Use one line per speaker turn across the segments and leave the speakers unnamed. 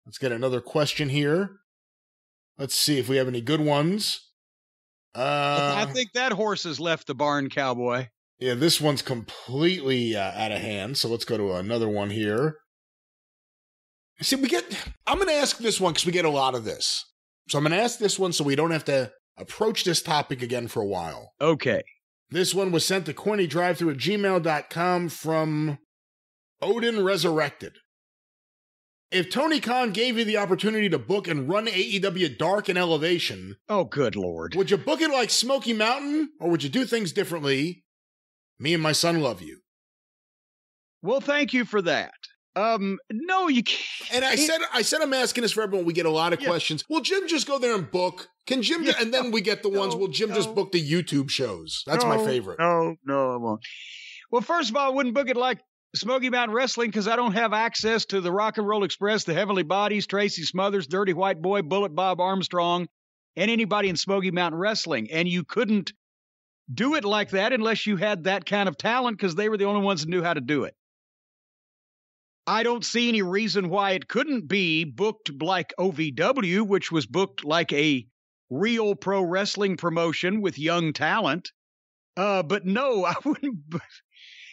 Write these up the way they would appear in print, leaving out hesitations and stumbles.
Let's get another question here. Let's see if we have any good ones.
I think that horse has left the barn, cowboy.
Yeah, this one's completely out of hand. So let's go to another one here. See, I'm going to ask this one because we get a lot of this. So I'm going to ask this one so we don't have to approach this topic again for a while.
Okay.
This one was sent to CornyDriveThru@gmail.com from Odin Resurrected. If Tony Khan gave you the opportunity to book and run AEW Dark and Elevation,
oh, good Lord,
would you book it like Smoky Mountain, or would you do things differently? Me and my son love you.
Well, thank you for that. No, you can't.
And I said I'm asking this for everyone. We get a lot of questions. Will Jim just go there and book? Can Jim? And then we get the ones. Will Jim just book the YouTube shows? That's my favorite.
No, I won't. Well, first of all, I wouldn't book it like Smoky Mountain Wrestling because I don't have access to the Rock and Roll Express, the Heavenly Bodies, Tracy Smothers, Dirty White Boy, Bullet Bob Armstrong, and anybody in Smoky Mountain Wrestling. And you couldn't do it like that unless you had that kind of talent because they were the only ones that knew how to do it. I don't see any reason why it couldn't be booked like OVW, which was booked like a real pro wrestling promotion with young talent. But no, I wouldn't.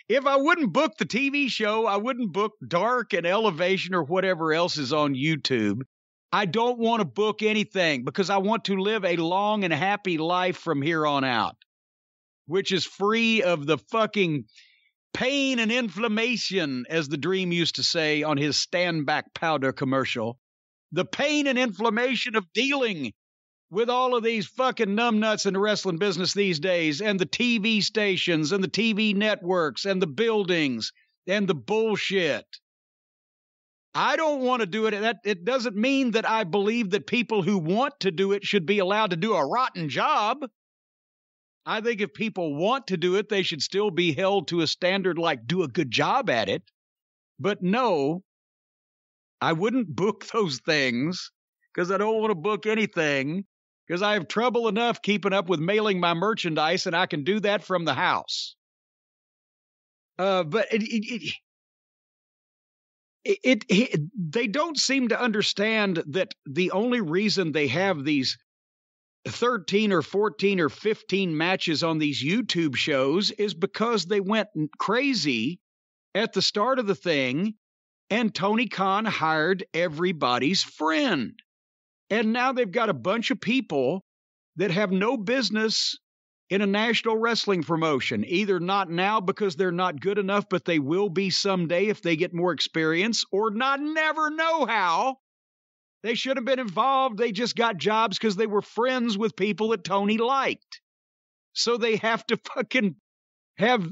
If I wouldn't book the TV show, I wouldn't book Dark and Elevation or whatever else is on YouTube. I don't want to book anything because I want to live a long and happy life from here on out, which is free of the fucking pain and inflammation, as the Dream used to say on his Stand Back Powder commercial. The pain and inflammation of dealing with all of these fucking numbnuts in the wrestling business these days, and the TV stations and the TV networks and the buildings and the bullshit. I don't want to do it. It doesn't mean that I believe that people who want to do it should be allowed to do a rotten job. I think if people want to do it, they should still be held to a standard like do a good job at it. But no, I wouldn't book those things because I don't want to book anything because I have trouble enough keeping up with mailing my merchandise, and I can do that from the house. But they don't seem to understand that the only reason they have these 13 or 14 or 15 matches on these YouTube shows is because they went crazy at the start of the thing and Tony Khan hired everybody's friend. And now they've got a bunch of people that have no business in a national wrestling promotion, either not now because they're not good enough, but they will be someday if they get more experience, or not never know how. They should have been involved. They just got jobs because they were friends with people that Tony liked. So they have to fucking have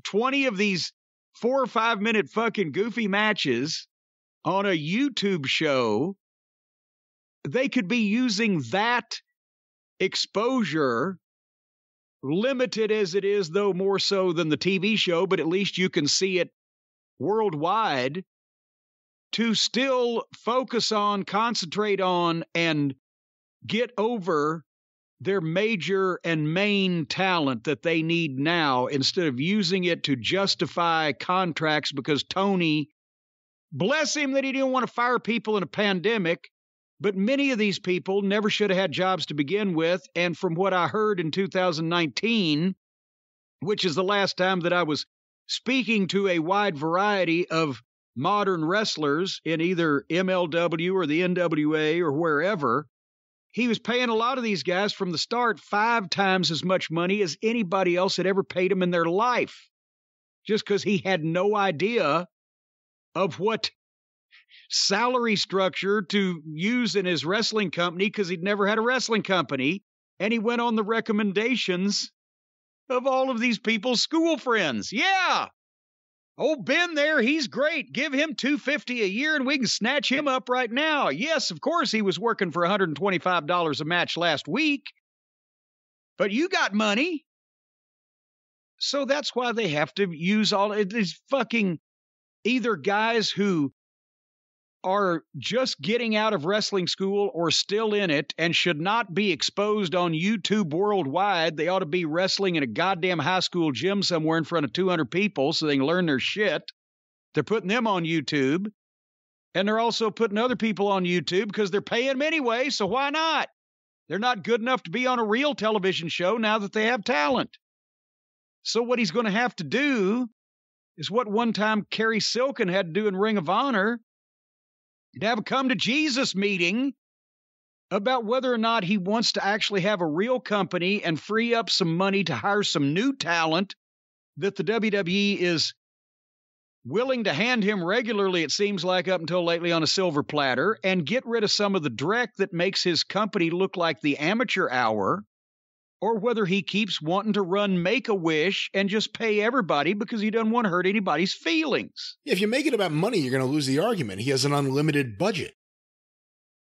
20 of these 4 or 5 minute fucking goofy matches on a YouTube show. They could be using that exposure, limited as it is, though more so than the TV show, but at least you can see it worldwide, to still focus on, concentrate on, and get over their major and main talent that they need now, instead of using it to justify contracts because Tony, bless him that he didn't want to fire people in a pandemic, but many of these people never should have had jobs to begin with. And from what I heard in 2019, which is the last time that I was speaking to a wide variety of modern wrestlers in either MLW or the NWA or wherever, he was paying a lot of these guys from the start 5 times as much money as anybody else had ever paid them in their life, just because he had no idea of what salary structure to use in his wrestling company, because he'd never had a wrestling company. And he went on the recommendations of all of these people's school friends. Yeah. Oh, Ben there, he's great. Give him $250 a year and we can snatch him up right now. Yes, of course, he was working for $125 a match last week, but you got money. So that's why they have to use all these fucking either guys who are just getting out of wrestling school or still in it and should not be exposed on YouTube worldwide. They ought to be wrestling in a goddamn high school gym somewhere in front of 200 people so they can learn their shit. They're putting them on YouTube. And they're also putting other people on YouTube because they're paying them anyway, so why not? They're not good enough to be on a real television show now that they have talent. So what he's going to have to do is what one time Kerry Silken had to do in Ring of Honor, to have a come-to-Jesus meeting about whether or not he wants to actually have a real company and free up some money to hire some new talent that the WWE is willing to hand him regularly, it seems like, up until lately, on a silver platter, and get rid of some of the dreck that makes his company look like the amateur hour, or whether he keeps wanting to run Make-A-Wish and just pay everybody because he doesn't want to hurt anybody's feelings.
If you make it about money, you're going to lose the argument. He has an unlimited budget.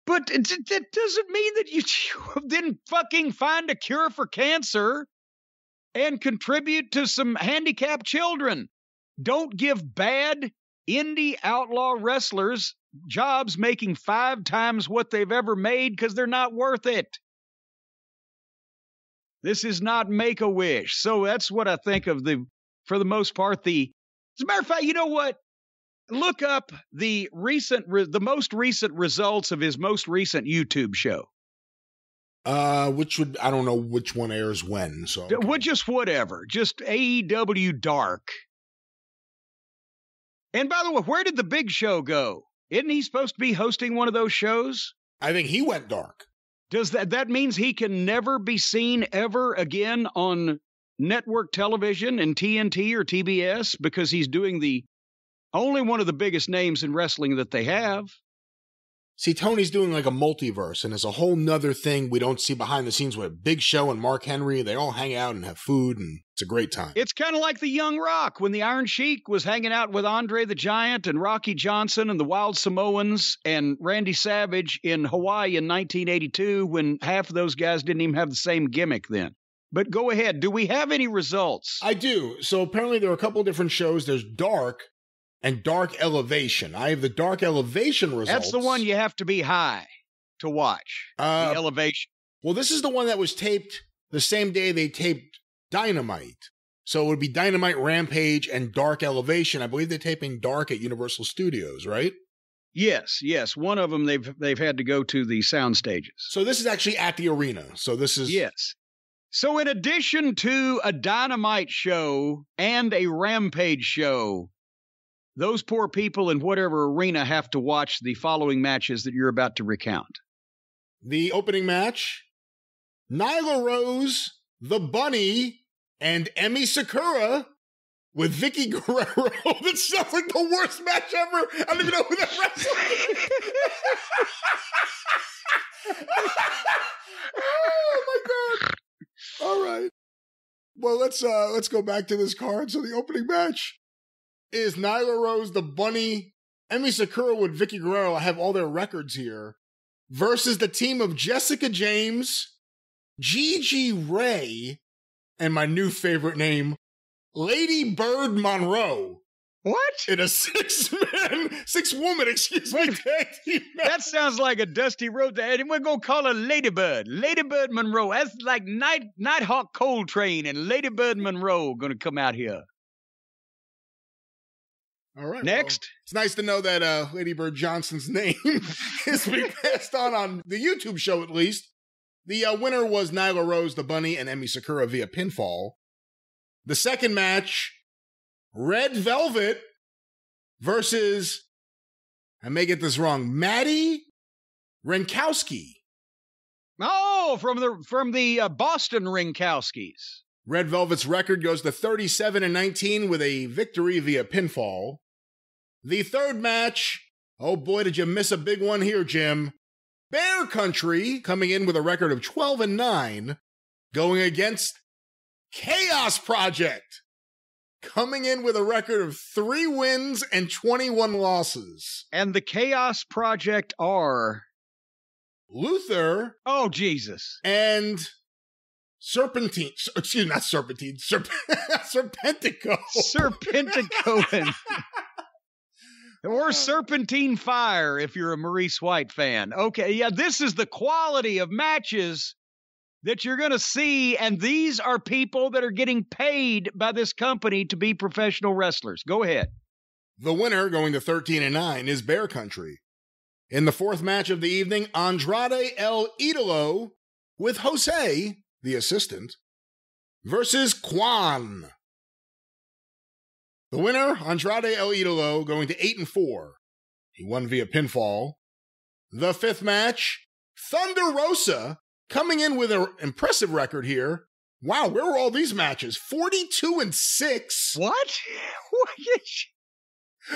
But that doesn't mean that you then fucking find a cure for cancer and contribute to some handicapped children. Don't give bad indie outlaw wrestlers jobs making 5 times what they've ever made because they're not worth it. This is not Make-A-Wish. So that's what I think of for the most part, as a matter of fact, you know what? Look up the most recent results of his most recent YouTube show.
I don't know which one airs when. So okay.
Well, just whatever. Just AEW Dark. And by the way, where did the Big Show go? Isn't he supposed to be hosting one of those shows?
I think he went dark.
Does that means he can never be seen ever again on network television in TNT or TBS because he's doing the only one of the biggest names in wrestling that they have?
See, Tony's doing like a multiverse, and there's a whole nother thing we don't see behind the scenes with Big Show and Mark Henry. They all hang out and have food, and it's a great time.
It's kind of like the Young Rock when the Iron Sheik was hanging out with Andre the Giant and Rocky Johnson and the Wild Samoans and Randy Savage in Hawaii in 1982 when half of those guys didn't even have the same gimmick then. But go ahead. Do we have any results?
I do. So apparently there are a couple of different shows. There's Dark and Dark Elevation. I have the Dark Elevation results.
That's the one you have to be high to watch. The Elevation.
Well, this is the one that was taped the same day they taped Dynamite. So it would be Dynamite, Rampage, and Dark Elevation. I believe they're taping Dark at Universal Studios, right?
Yes. One of them they've had to go to the sound stages.
So this is actually at the arena. So this is...
Yes. So in addition to a Dynamite show and a Rampage show, those poor people in whatever arena have to watch the following matches that you're about to recount.
The opening match, Nyla Rose, The Bunny, and Emi Sakura with Vicky Guerrero. That sounds like the worst match ever. I don't even know who that wrestler is. Oh, my God. All right. Well, let's go back to this card. So the opening match is Nyla Rose, The Bunny, Emi Sakura with Vicky Guerrero. I have all their records here. Versus the team of Jessica James, Gigi Ray, and my new favorite name, Lady Bird Monroe.
What?
In a six-woman tag team match.
That sounds like a Dusty Rhodes. And we're going to call her Ladybird. Ladybird Monroe. That's like Nighthawk Coltrane and Ladybird Monroe going to come out here.
All right.
Next.
Well, it's nice to know that Lady Bird Johnson's name is being passed on the YouTube show, at least. The winner was Nyla Rose, The Bunny, and Emi Sakura via pinfall. The second match, Red Velvet versus, I may get this wrong, Maddie Renkowski.
Oh, from the Boston Renkowskis.
Red Velvet's record goes to 37-19 with a victory via pinfall. The third match, oh boy, did you miss a big one here, Jim. Bear Country coming in with a record of 12-9, going against Chaos Project, coming in with a record of 3 wins and 21 losses.
And the Chaos Project are
Luther.
Oh, Jesus.
And Serpentine. Excuse me, not Serpentine. Serpentico.
Serpentico. Or Serpentine Fire, if you're a Maurice White fan. Okay, yeah, this is the quality of matches that you're going to see, and these are people that are getting paid by this company to be professional wrestlers. Go ahead.
The winner, going to 13-9, is Bear Country. In the fourth match of the evening, Andrade El Idolo with Jose, the assistant, versus Quan. The winner, Andrade El Idolo, going to 8-4. He won via pinfall. The fifth match, Thunder Rosa, coming in with an impressive record here. Wow, where were all these matches? 42-6.
What?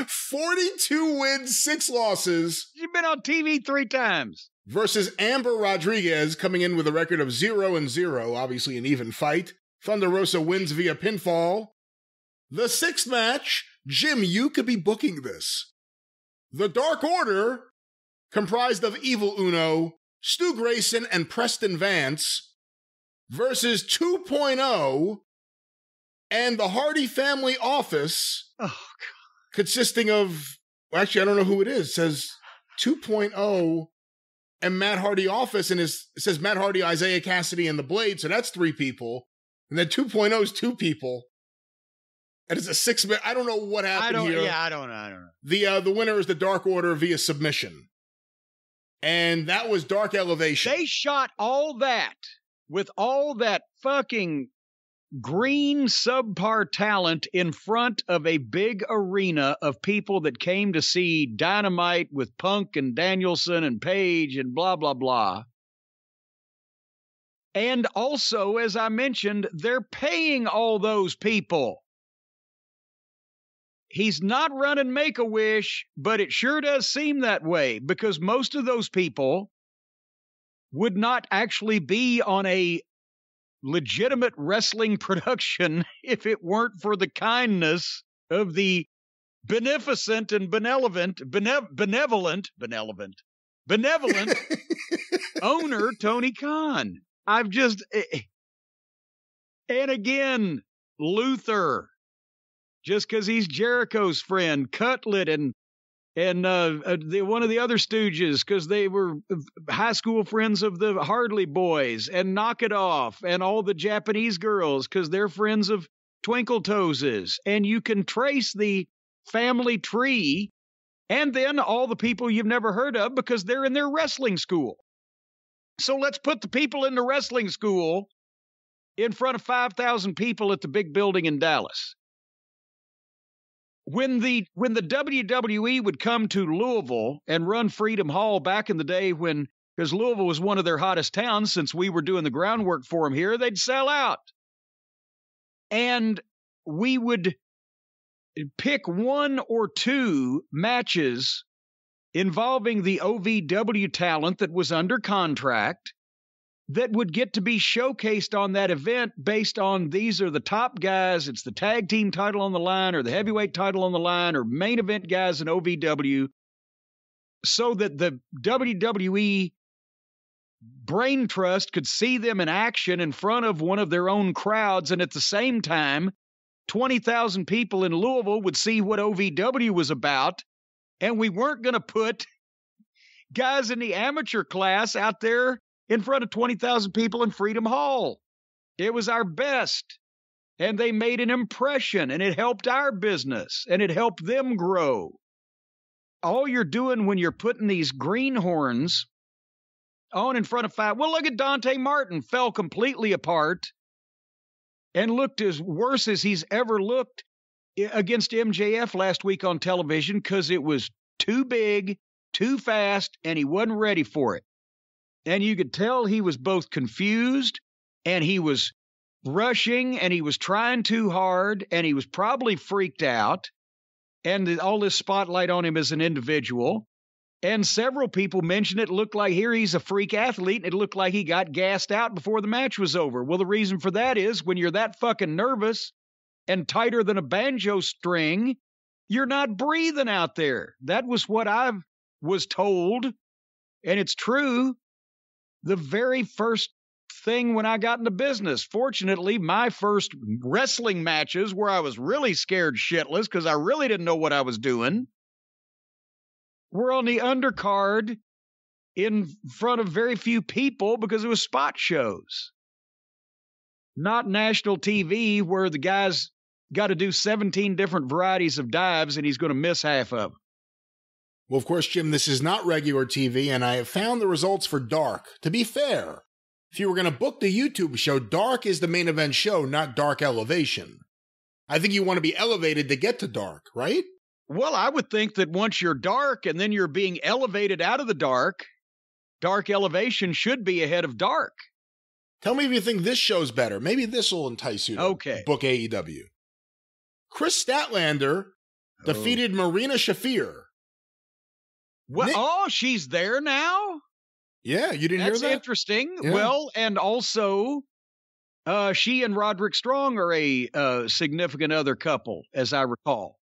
42 wins, 6 losses.
You've been on TV 3 times.
Versus Amber Rodriguez, coming in with a record of 0-0, obviously an even fight. Thunder Rosa wins via pinfall. The sixth match, Jim, you could be booking this. The Dark Order, comprised of Evil Uno, Stu Grayson, and Preston Vance, versus 2.0 and the Hardy Family Office, consisting of, well, actually, I don't know who it is. It says 2.0 and Matt Hardy Office, and it says Matt Hardy, Isaiah Cassidy, and the Blade, so that's 3 people. And then 2.0 is 2 people. And it's a 6-man. I don't know what happened here.
Yeah, I don't know.
The winner is the Dark Order via submission. And that was Dark Elevation.
They shot all that with all that fucking green subpar talent in front of a big arena of people that came to see Dynamite with Punk and Danielson and Page and blah, blah, blah. And also, as I mentioned, they're paying all those people. He's not running Make-A-Wish, but it sure does seem that way because most of those people would not actually be on a legitimate wrestling production if it weren't for the kindness of the benevolent owner, Tony Khan. And again, Luther, just because he's Jericho's friend, Cutlet, and one of the other Stooges, because they were high school friends of the Hardley Boys, and Knock It Off, and all the Japanese girls, because they're friends of Twinkle Toeses. And you can trace the family tree, and then all the people you've never heard of because they're in their wrestling school. So let's put the people in the wrestling school in front of 5,000 people at the big building in Dallas. When the WWE would come to Louisville and run Freedom Hall back in the day because Louisville was one of their hottest towns since we were doing the groundwork for them here, they'd sell out. And we would pick 1 or 2 matches involving the OVW talent that was under contract that would get to be showcased on that event based on these are the top guys. It's the tag team title on the line or the heavyweight title on the line or main event guys in OVW, so that the WWE brain trust could see them in action in front of one of their own crowds. And at the same time, 20,000 people in Louisville would see what OVW was about. And we weren't going to put guys in the amateur class out there in front of 20,000 people in Freedom Hall. It was our best. And they made an impression, and it helped our business, and it helped them grow. All you're doing when you're putting these greenhorns on in front of 5. Well, look at Dante Martin, fell completely apart and looked as worse as he's ever looked against MJF last week on television because it was too big, too fast, and he wasn't ready for it. And you could tell he was both confused and he was rushing and he was trying too hard and he was probably freaked out and all this spotlight on him as an individual. And several people mentioned it looked like here he's a freak athlete and it looked like he got gassed out before the match was over. Well, the reason for that is when you're that fucking nervous and tighter than a banjo string, you're not breathing out there. That was what I was told. And it's true. The very first thing when I got into business, fortunately, my first wrestling matches where I was really scared shitless because I really didn't know what I was doing, were on the undercard in front of very few people because it was spot shows. Not national TV where the guys got to do 17 different varieties of dives, and he's going to miss half of them.
Well, of course, Jim, this is not regular TV, and I have found the results for Dark. To be fair, if you were going to book the YouTube show, Dark is the main event show, not Dark Elevation. I think you want to be elevated to get to Dark, right?
Well, I would think that once you're Dark and then you're being elevated out of the Dark, Dark Elevation should be ahead of Dark.
Tell me if you think this show's better. Maybe this will entice you to book AEW. Chris Statlander defeated Marina Shafir.
Well, she's there now?
Yeah, you didn't hear that?
That's interesting.
Yeah.
Well, and also, she and Roderick Strong are a significant other couple, as I recall.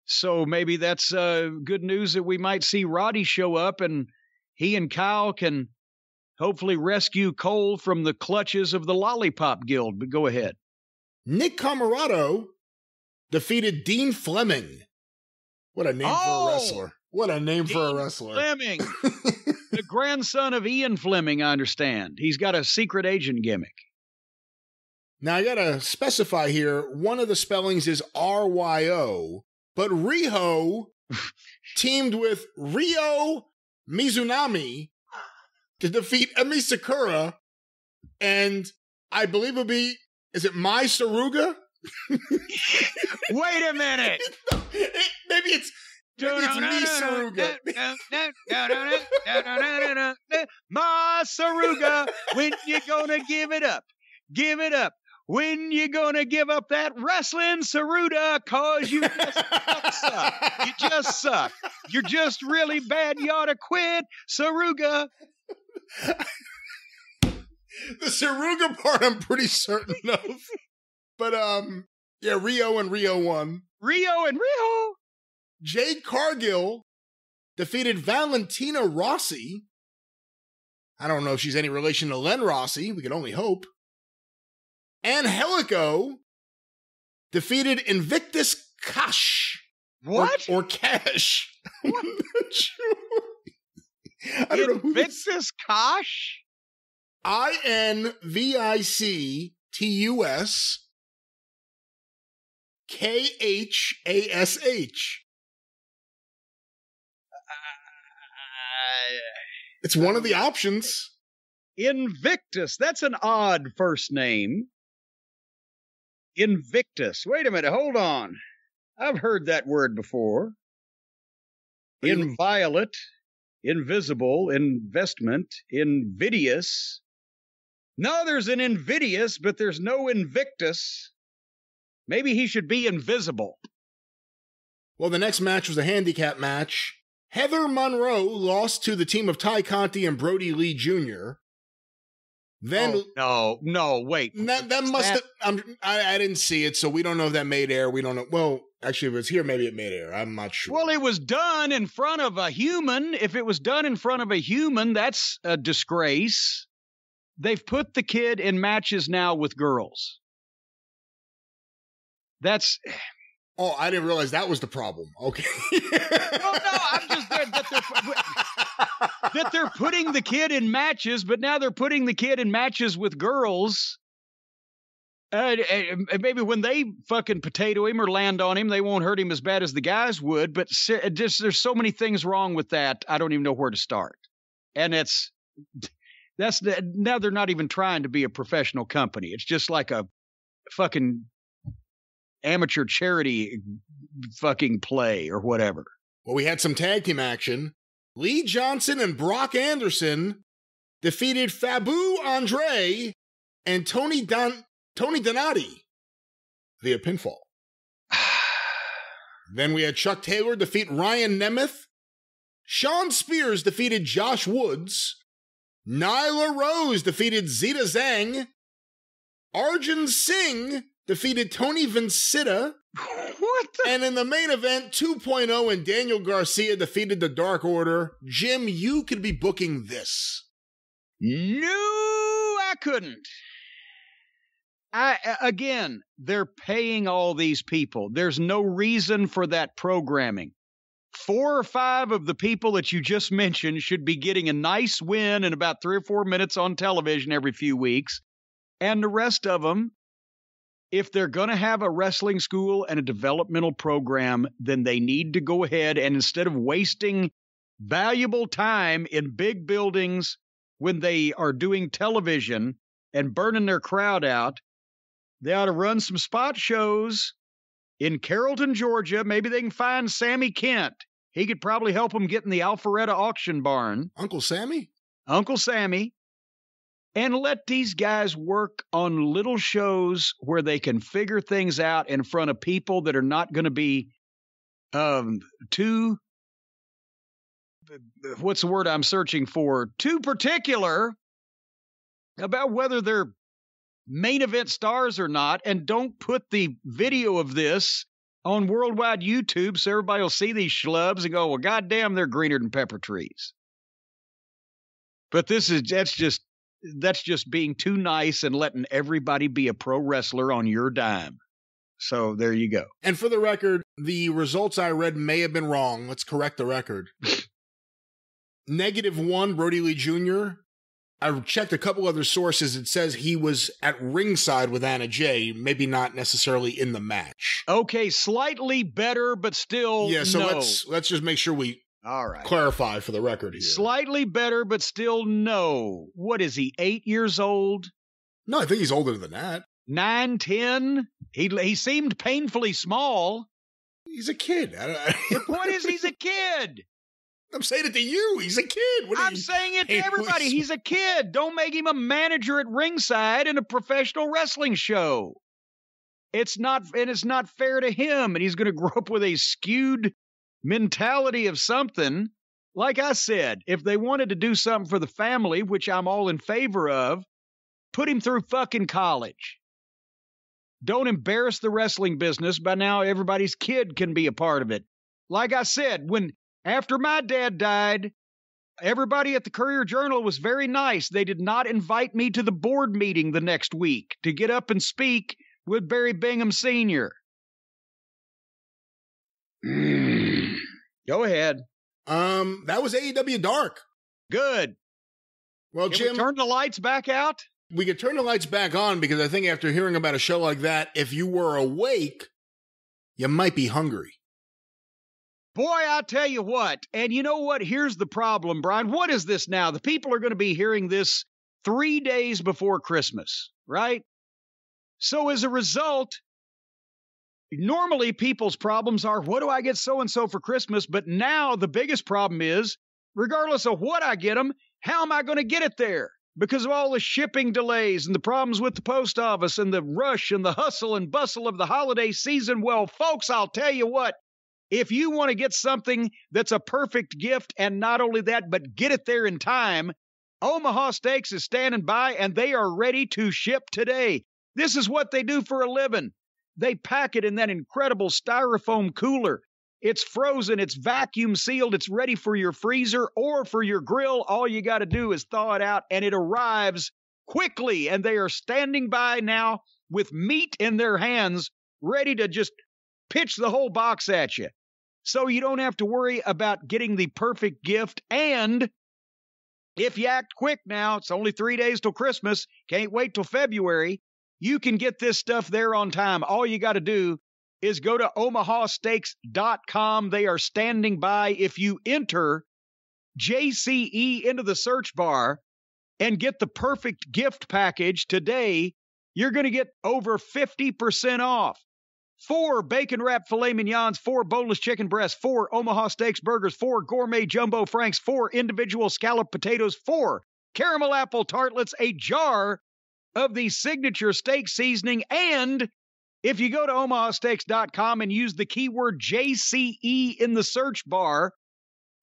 So maybe that's good news that we might see Roddy show up, and he and Kyle can hopefully rescue Cole from the clutches of the Lollipop Guild. But go ahead.
Nick Camarado defeated Dean Fleming. What a name for a wrestler. What a name for a wrestler.
Fleming. The grandson of Ian Fleming, I understand. He's got a secret agent gimmick.
Now, I got to specify here, one of the spellings is R-Y-O, but Riho teamed with Ryo Mizunami to defeat Emi Sakura, and I believe it'll be, is it Mai Saruga?
Wait a minute.
Maybe it's me Saruga.
Ma Saruga, when you gonna give it up? Give it up. When you gonna give up that wrestling, Saruga? Cause you just suck. You just suck. You're just really bad. You ought to quit, Saruga.
The Saruga part I'm pretty certain of. But, yeah, Rio and Rio won.
Rio and Rio.
Jade Cargill defeated Valentina Rossi. I don't know if she's any relation to Len Rossi. We can only hope. Angelico defeated Invictus Cash.
What?
Or Cash.
What?
I don't know.
Invictus Cash?
INVICTUS KHASH. It's one of the options.
Invictus. That's an odd first name. Invictus. Wait a minute. Hold on. I've heard that word before. Inviolate, invisible, investment, invidious. No, there's an invidious, but there's no Invictus. Maybe he should be invisible.
Well, the next match was a handicap match. Heather Monroe lost to the team of Ty Conti and Brody Lee Jr. Then
no, wait.
That must have. I didn't see it, so we don't know if that made air. We don't know. Well, actually, if it's here, maybe it made air. I'm not sure.
Well, it was done in front of a human. If it was done in front of a human, that's a disgrace. They've put the kid in matches now with girls. That's.
Oh, I didn't realize that was the problem. Okay.
Well, no, I'm just that they're putting the kid in matches, but now they're putting the kid in matches with girls. Maybe when they fucking potato him or land on him, they won't hurt him as bad as the guys would. But just there's so many things wrong with that. I don't even know where to start. And now they're not even trying to be a professional company. It's just like a fucking amateur charity fucking play or whatever.
Well, we had some tag team action. Lee Johnson and Brock Anderson defeated Fabu Andre and Tony Donati via pinfall. Then we had Chuck Taylor defeat Ryan Nemeth. Sean Spears defeated Josh Woods. Nyla Rose defeated Zeta Zhang. Arjun Singh defeated Tony Vincita.
What the?
And in the main event, 2.0 and Daniel Garcia defeated the Dark Order. Jim, you could be booking this.
No, I couldn't. Again, they're paying all these people. There's no reason for that programming. 4 or 5 of the people that you just mentioned should be getting a nice win in about 3 or 4 minutes on television every few weeks. And the rest of them, if they're going to have a wrestling school and a developmental program, then they need to go ahead and instead of wasting valuable time in big buildings when they are doing television and burning their crowd out, they ought to run some spot shows in Carrollton, Georgia. Maybe they can find Sammy Kent. He could probably help them get in the Alpharetta auction barn.
Uncle Sammy?
Uncle Sammy. And let these guys work on little shows where they can figure things out in front of people that are not going to be too, what's the word I'm searching for? Too particular about whether they're main event stars or not. And don't put the video of this on worldwide YouTube so everybody will see these schlubs and go, well, goddamn, they're greener than pepper trees. But that's just being too nice and letting everybody be a pro wrestler on your dime. So there you go.
And for the record, the results I read may have been wrong. Let's correct the record. -1, Brody Lee Jr. I checked a couple other sources. It says he was at ringside with Anna Jay, maybe not necessarily in the match.
Okay, slightly better, but still
yeah. So
no.
let's just make sure we
all right
clarify for the record here.
Slightly better, but still no. What is he? 8 years old?
No, I think he's older than that.
9, 10? He seemed painfully small.
He's a kid.
The point is, he's a kid.
I'm saying it to you. He's a kid.
I'm saying it to everybody. He's a kid. Don't make him a manager at ringside in a professional wrestling show. It's not fair to him. And he's going to grow up with a skewed mentality of something. Like I said, if they wanted to do something for the family, which I'm all in favor of, put him through fucking college. Don't embarrass the wrestling business. By now, everybody's kid can be a part of it. Like I said, after my dad died, everybody at the Courier-Journal was very nice. They did not invite me to the board meeting the next week to get up and speak with Barry Bingham Sr. Go ahead.
That was AEW Dark.
Good.
Well,
Can
Jim,
we turn the lights back out?
We could turn the lights back on because I think after hearing about a show like that, if you were awake, you might be hungry.
Boy, I tell you what, and you know what? Here's the problem, Brian. What is this now? The people are going to be hearing this 3 days before Christmas, right? So as a result, normally people's problems are, what do I get so-and-so for Christmas? But now the biggest problem is, regardless of what I get them, how am I going to get it there? Because of all the shipping delays and the problems with the post office and the rush and the hustle and bustle of the holiday season. Well, folks, I'll tell you what. If you want to get something that's a perfect gift, and not only that, but get it there in time, Omaha Steaks is standing by, and they are ready to ship today. This is what they do for a living. They pack it in that incredible styrofoam cooler. It's frozen, it's vacuum sealed, it's ready for your freezer or for your grill. All you got to do is thaw it out, and it arrives quickly, and they are standing by now with meat in their hands, ready to just pitch the whole box at you. So you don't have to worry about getting the perfect gift. And if you act quick now, it's only 3 days till Christmas. Can't wait till February. You can get this stuff there on time. All you got to do is go to omahasteaks.com. They are standing by. If you enter JCE into the search bar and get the perfect gift package today, you're going to get over 50% off. 4 bacon wrapped filet mignons, 4 boneless chicken breasts, 4 Omaha Steaks burgers, 4 gourmet jumbo franks, 4 individual scalloped potatoes, 4 caramel apple tartlets, a jar of the signature steak seasoning. And if you go to omahasteaks.com and use the keyword JCE in the search bar,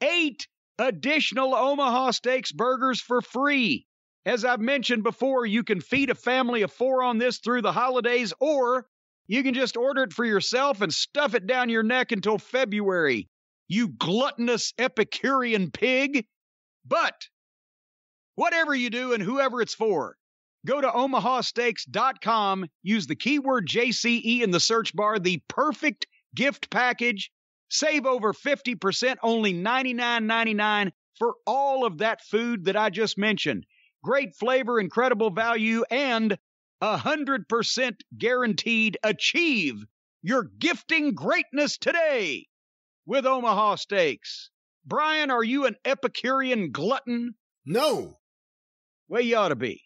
8 additional Omaha Steaks burgers for free. As I've mentioned before, you can feed a family of 4 on this through the holidays, or you can just order it for yourself and stuff it down your neck until February, you gluttonous Epicurean pig. But whatever you do and whoever it's for, go to omahasteaks.com, use the keyword JCE in the search bar, the perfect gift package. Save over 50%, only $99.99 for all of that food that I just mentioned. Great flavor, incredible value, and 100% guaranteed. Achieve your gifting greatness today with Omaha Steaks. Brian, are you an Epicurean glutton?
No.
Well, you ought to be.